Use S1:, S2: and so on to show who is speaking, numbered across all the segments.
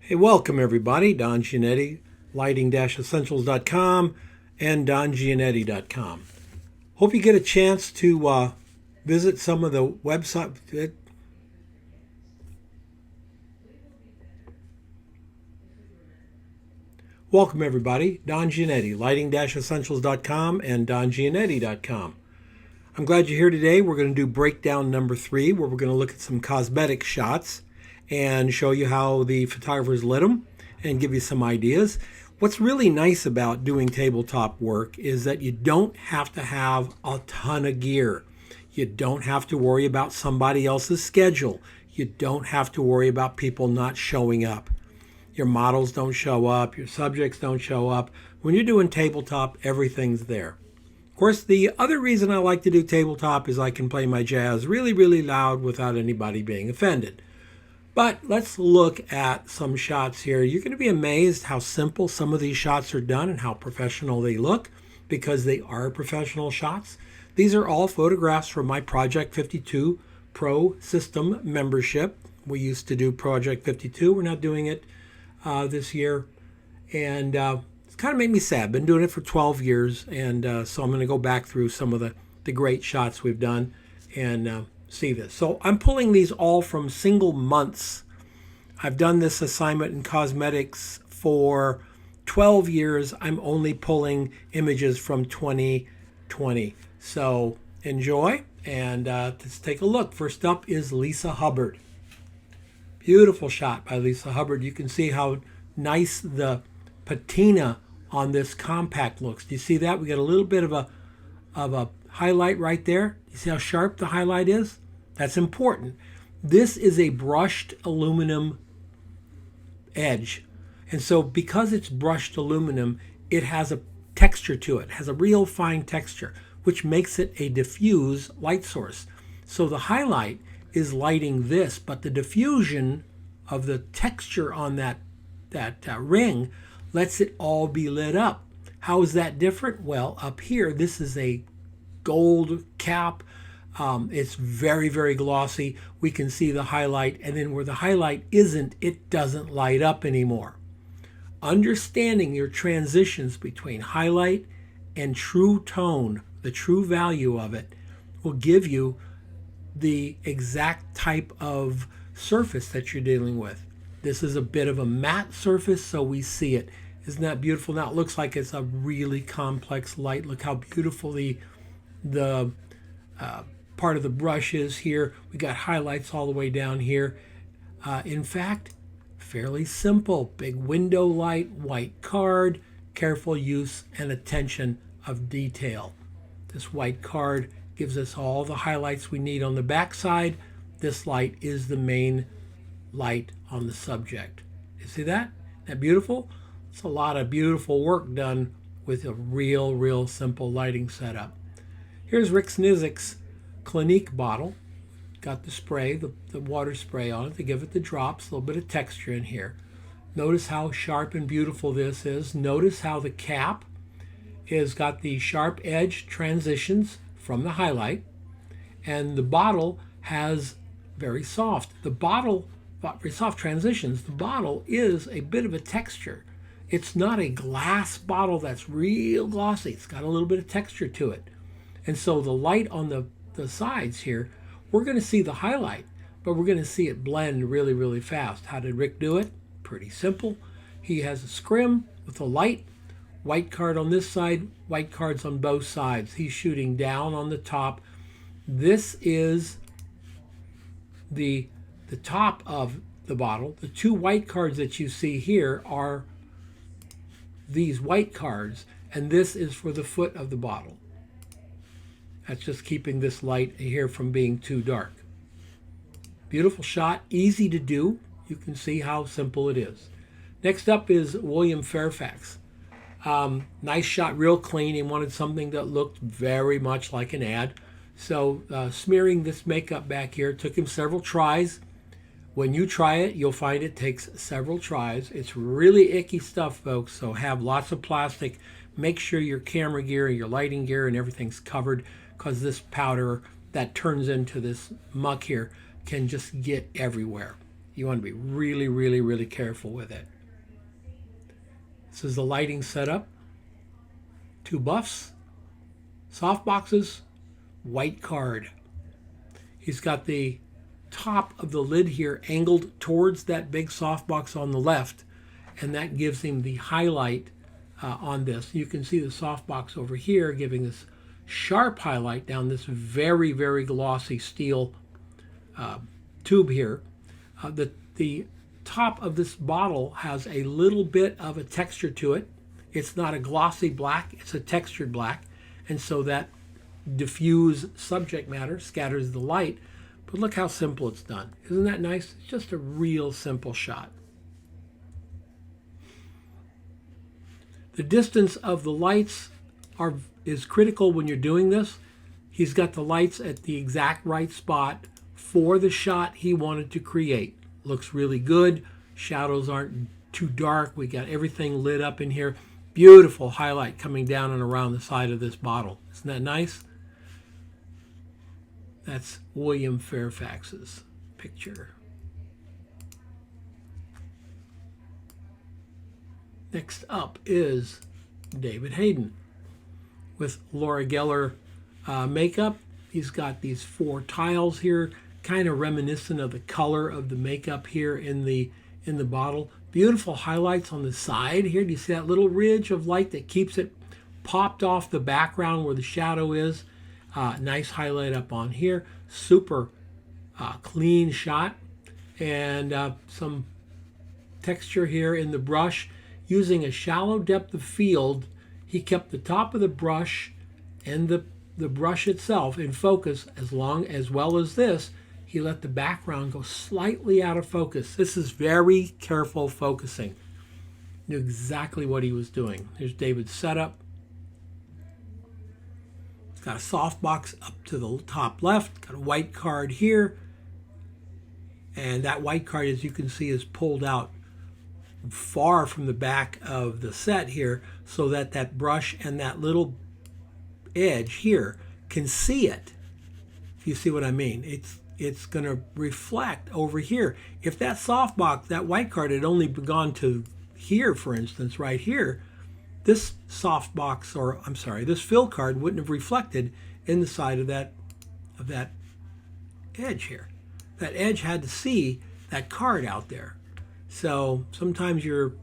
S1: Hey, welcome everybody. Don Giannetti, lighting-essentials.com and dongiannetti.com. Hope you get a chance to visit some of the website. Welcome everybody. Don Giannetti, lighting-essentials.com and dongiannetti.com. I'm glad you're here today. We're going to do breakdown number 3, where we're going to look at some cosmetic shots and show you how the photographers lit them and give you some ideas. What's really nice about doing tabletop work is that you don't have to have a ton of gear. You don't have to worry about somebody else's schedule. You don't have to worry about people not showing up. Your models don't show up. Your subjects don't show up. When you're doing tabletop, everything's there. Of course, the other reason I like to do tabletop is I can play my jazz really, really loud without anybody being offended. But let's look at some shots here. You're going to be amazed how simple some of these shots are done and how professional they look, because they are professional shots. These are all photographs from my Project 52 Pro System membership. We used to do Project 52. We're not doing it this year. And it's kind of made me sad. Been doing it for 12 years. And so I'm going to go back through some of the great shots we've done and see this. So I'm pulling these all from single months. I've done this assignment in cosmetics for 12 years. I'm only pulling images from 2020. So enjoy and let's take a look. First up is Lisa Hubbard. Beautiful shot by Lisa Hubbard. You can see how nice the patina on this compact looks. Do you see that? We got a little bit of a highlight right there. You see how sharp the highlight is? That's important. This is a brushed aluminum edge. And so because it's brushed aluminum, it has a texture to it. It has a real fine texture, which makes it a diffuse light source. So the highlight is lighting this, but the diffusion of the texture on that ring lets it all be lit up. How is that different? Well, up here, this is a gold cap. It's very, very glossy. We can see the highlight, and then where the highlight isn't, it doesn't light up anymore. Understanding your transitions between highlight and true tone, the true value of it, will give you the exact type of surface that you're dealing with. This is a bit of a matte surface, so we see it. Isn't that beautiful? Now it looks like it's a really complex light. Look how beautiful the part of the brush is here. We got highlights all the way down here. In fact, fairly simple. Big window light, white card, careful use and attention of detail. This white card gives us all the highlights we need on the back side. This light is the main light on the subject. You see that? Isn't that beautiful? It's a lot of beautiful work done with a real simple lighting setup. Here's Rick Snizik's Clinique bottle. Got the spray, the water spray on it to give it the drops, a little bit of texture in here. Notice how sharp and beautiful this is. Notice how the cap has got the sharp edge transitions from the highlight, and the bottle has very soft. Very soft transitions. The bottle is a bit of a texture. It's not a glass bottle that's real glossy. It's got a little bit of texture to it. And so the light on the sides here, we're going to see the highlight, but we're going to see it blend really fast. How did Rick do it? Pretty simple. He has a scrim with a light, white card on this side, white cards on both sides. He's shooting down on the top. This is the top of the bottle. The two white cards that you see here are these white cards, and this is for the foot of the bottle. That's just keeping this light here from being too dark. Beautiful shot, easy to do. You can see how simple it is. Next up is William Fairfax. Nice shot, real clean. He wanted something that looked very much like an ad. So smearing this makeup back here took him several tries. When you try it, you'll find it takes several tries. It's really icky stuff, folks, so have lots of plastic. Make sure your camera gear, your lighting gear, and everything's covered, because this powder that turns into this muck here can just get everywhere. You want to be really, really, really careful with it. This is the lighting setup. 2 buffs, soft boxes, white card. He's got the top of the lid here angled towards that big softbox on the left, and that gives him the highlight on this. You can see the softbox over here giving this sharp highlight down this very, very glossy steel tube here. The top of this bottle has a little bit of a texture to it. It's not a glossy black, it's a textured black, and so that diffuse subject matter scatters the light. But look how simple it's done. Isn't that nice? It's just a real simple shot. The distance of the lights is critical when you're doing this. He's got the lights at the exact right spot for the shot he wanted to create. Looks really good. Shadows aren't too dark. We got everything lit up in here. Beautiful highlight coming down and around the side of this bottle. Isn't that nice? That's William Fairfax's picture. Next up is David Hayden with Laura Geller makeup. He's got these 4 tiles here, kind of reminiscent of the color of the makeup here in the bottle. Beautiful highlights on the side here. Do you see that little ridge of light that keeps it popped off the background where the shadow is? Nice highlight up on here. Super clean shot. And some texture here in the brush. Using a shallow depth of field, he kept the top of the brush and the brush itself in focus as well as this. He let the background go slightly out of focus. This is very careful focusing. Knew exactly what he was doing. Here's David's setup. It's got a softbox up to the top left. Got a white card here. And that white card, as you can see, is pulled out far from the back of the set here so that that brush and that little edge here can see it. If you see what I mean, it's going to reflect over here. If that softbox, that white card had only gone to here, for instance, right here, this softbox, or I'm sorry, this fill card wouldn't have reflected in the side of that edge here. That edge had to see that card out there. So sometimes your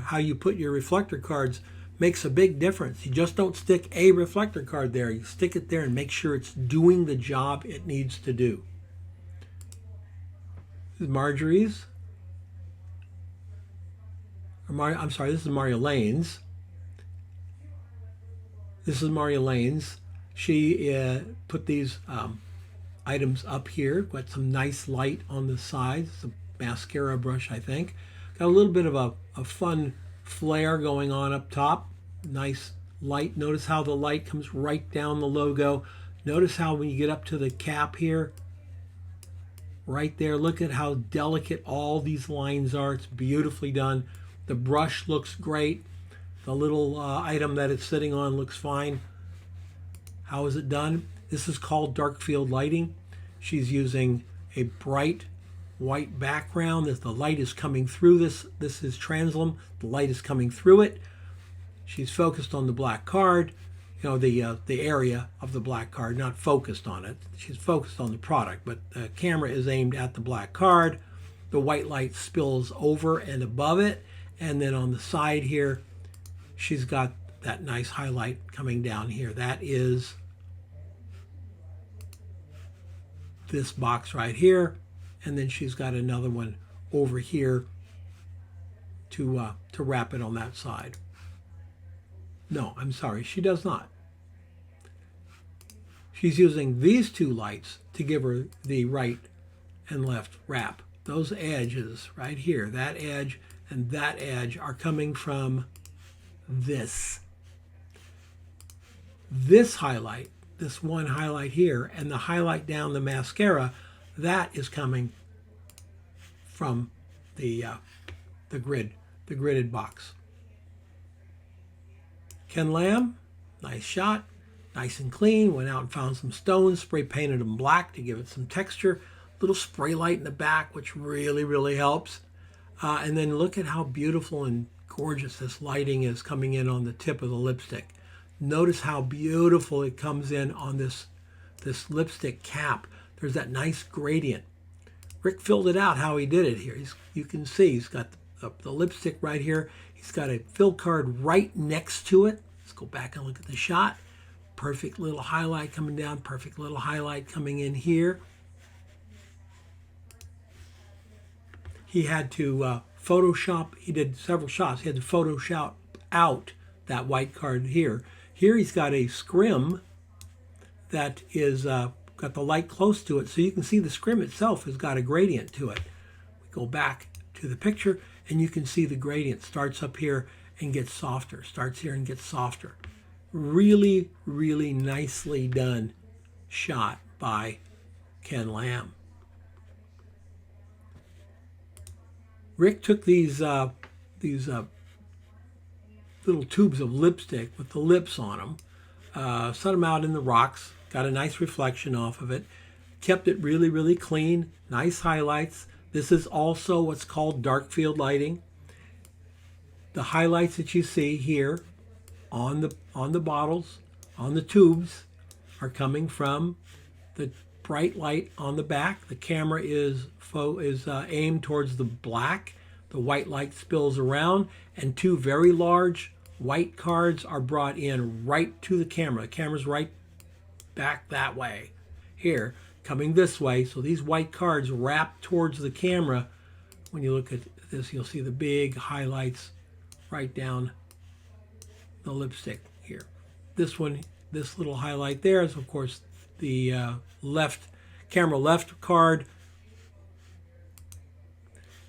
S1: how you put your reflector cards makes a big difference. You just don't stick a reflector card there. You stick it there and make sure it's doing the job it needs to do. This is Marjorie's. I'm sorry, this is Maria Lane's. This is Maria Lane's. She put these items up here. Got some nice light on the sides. It's a mascara brush, I think. Got a little bit of a fun flare going on up top. Nice light. Notice how the light comes right down the logo. Notice how when you get up to the cap here, right there, look at how delicate all these lines are. It's beautifully done. The brush looks great. The little item that it's sitting on looks fine. How is it done? This is called dark field lighting. She's using a bright white background. As the light is coming through this is translum. The light is coming through it. She's focused on the black card, the area of the black card, not focused on it. She's focused on the product, but the camera is aimed at the black card. The white light spills over and above it, and then on the side here, she's got that nice highlight coming down here. That is this box right here, and then she's got another one over here to wrap it on that side. No, I'm sorry, she does not. She's using these 2 lights to give her the right and left wrap. Those edges right here, that edge and that edge, are coming from this highlight, this one highlight here, and the highlight down the mascara, that is coming from the gridded box. Ken Lamb, nice shot, nice and clean. Went out and found some stones, spray painted them black to give it some texture. Little spray light in the back, which really, really helps. And then look at how beautiful and gorgeous this lighting is coming in on the tip of the lipstick. Notice how beautiful it comes in on this lipstick cap. There's that nice gradient. Rick filled it out how he did it here. You can see he's got the lipstick right here. He's got a fill card right next to it. Let's go back and look at the shot. Perfect little highlight coming down. Perfect little highlight coming in here. He had to Photoshop. He did several shots. He had to Photoshop out that white card here. Here he's got a scrim that is got the light close to it, so you can see the scrim itself has got a gradient to it. We go back to the picture, and you can see the gradient starts up here and gets softer, starts here and gets softer. Really, really nicely done shot by Ken Lamb. Rick took these little tubes of lipstick with the lips on them, set them out in the rocks, got a nice reflection off of it, kept it really, really clean, nice highlights. This is also what's called dark field lighting. The highlights that you see here on the bottles, on the tubes, are coming from the bright light on the back. The camera is aimed towards the black. The white light spills around, and two very large white cards are brought in right to the camera. The camera's right back that way. Here, coming this way. So these white cards wrap towards the camera. When you look at this, you'll see the big highlights right down the lipstick here. This one, this little highlight there is, of course, the camera left card.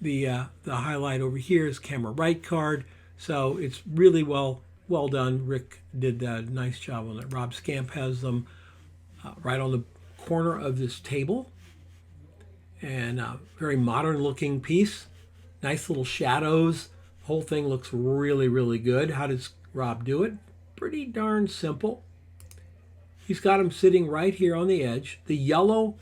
S1: The highlight over here is camera right card. So it's really well done. Rick did a nice job on it. Rob Scamp has them right on the corner of this table, and a very modern looking piece. Nice little shadows. Whole thing looks really, really good. How does Rob do it? Pretty darn simple. He's got them sitting right here on the edge. The yellow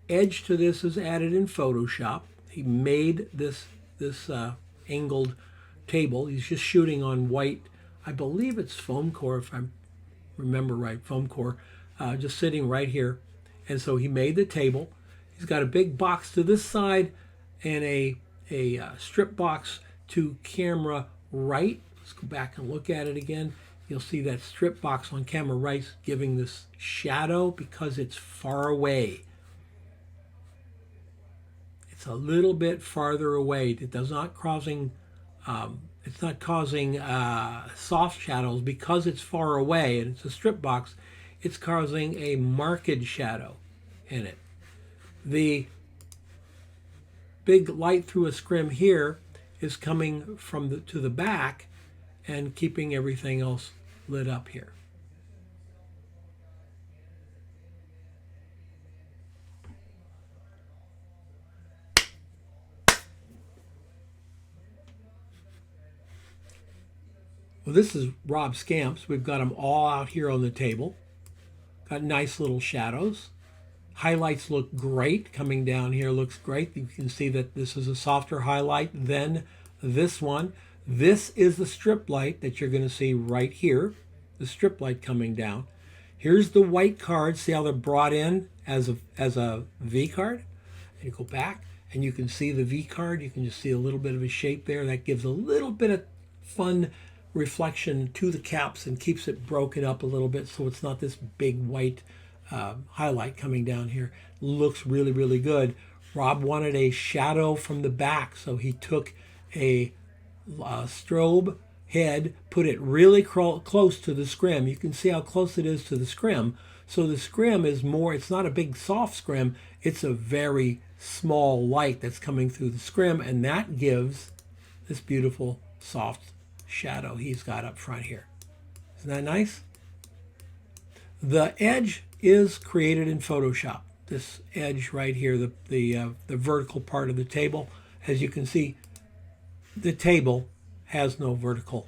S1: edge to this is added in Photoshop. He made this angled table. He's just shooting on white, I believe it's foam core, if I remember right, foam core, just sitting right here. And so he made the table. He's got a big box to this side and a strip box to camera right. Let's go back and look at it again. You'll see that strip box on camera right giving this shadow because it's far away. It's a little bit farther away. It does not causing, it's not causing soft shadows because it's far away and it's a strip box. It's causing a marked shadow in it. The big light through a scrim here is coming from to the back and keeping everything else lit up here. Well, this is Rob Scamp's. We've got them all out here on the table. Got nice little shadows. Highlights look great. Coming down here looks great. You can see that this is a softer highlight than this one. This is the strip light that you're going to see right here. The strip light coming down. Here's the white card. See how they're brought in as a V card? And you go back and you can see the V card. You can just see a little bit of a shape there. That gives a little bit of fun reflection to the caps and keeps it broken up a little bit so it's not this big white highlight coming down here. Looks really, really good. Rob wanted a shadow from the back, so he took a strobe head, put it really close to the scrim. You can see how close it is to the scrim. So the scrim is more, it's not a big soft scrim, it's a very small light that's coming through the scrim, and that gives this beautiful soft shadow he's got up front here. Isn't that nice? The edge is created in Photoshop. This edge right here, the vertical part of the table. As you can see, the table has no vertical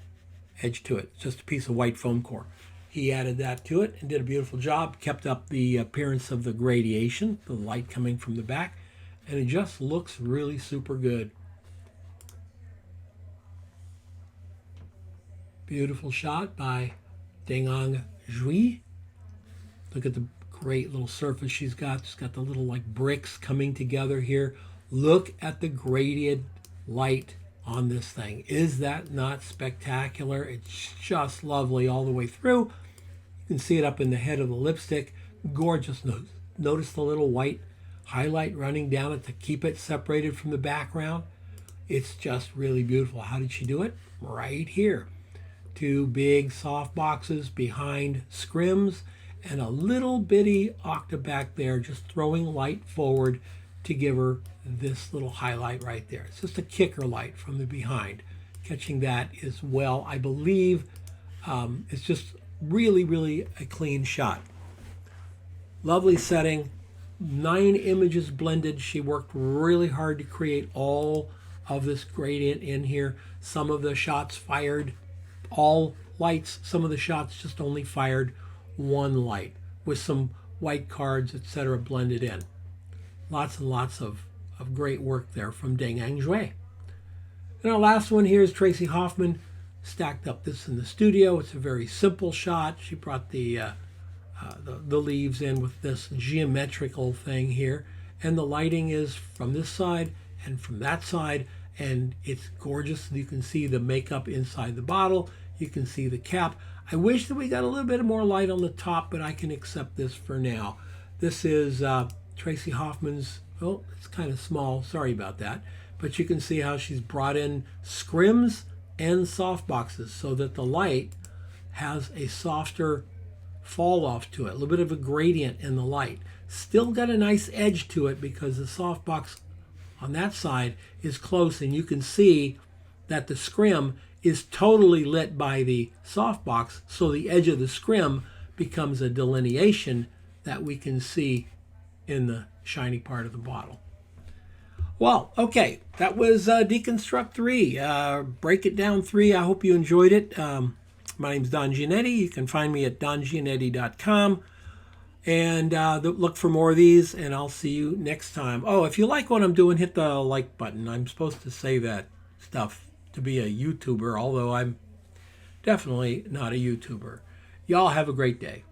S1: edge to it. It's just a piece of white foam core. He added that to it and did a beautiful job. Kept up the appearance of the gradation, the light coming from the back. and it just looks really super good. Beautiful shot by Deng. Look at the great little surface she's got. She's got the little like bricks coming together here. Look at the gradient light on this thing. Is that not spectacular? It's just lovely all the way through. You can see it up in the head of the lipstick. Gorgeous. Notice the little white highlight running down it to keep it separated from the background. It's just really beautiful. How did she do it? Right here. Two big soft boxes behind scrims and a little bitty octa back there, just throwing light forward to give her this little highlight right there. It's just a kicker light from the behind. Catching that as well, I believe. It's just really, really a clean shot. Lovely setting. 9 images blended. She worked really hard to create all of this gradient in here. Some of the shots fired all lights. Some of the shots just only fired one light with some white cards, etc., blended in. Lots and lots of great work there from Deng. And our last one here is Tracy Hoffman. Stacked up this in the studio. It's a very simple shot. She brought the leaves in with this geometrical thing here, and the lighting is from this side and from that side, and it's gorgeous. You can see the makeup inside the bottle. You can see the cap. I wish that we got a little bit more light on the top, but I can accept this for now. This is Tracy Hoffman's, oh, it's kind of small, sorry about that, but you can see how she's brought in scrims and soft boxes so that the light has a softer fall off to it, a little bit of a gradient in the light. Still got a nice edge to it because the softbox on that side is close, and you can see that the scrim is totally lit by the softbox, so the edge of the scrim becomes a delineation that we can see in the shiny part of the bottle. Well, okay, that was Deconstruct 3. Break It Down 3. I hope you enjoyed it. My name's Don Giannetti. You can find me at dongiannetti.com. And look for more of these, and I'll see you next time. Oh, if you like what I'm doing, hit the like button. I'm supposed to say that stuff to be a YouTuber, although I'm definitely not a YouTuber. Y'all have a great day.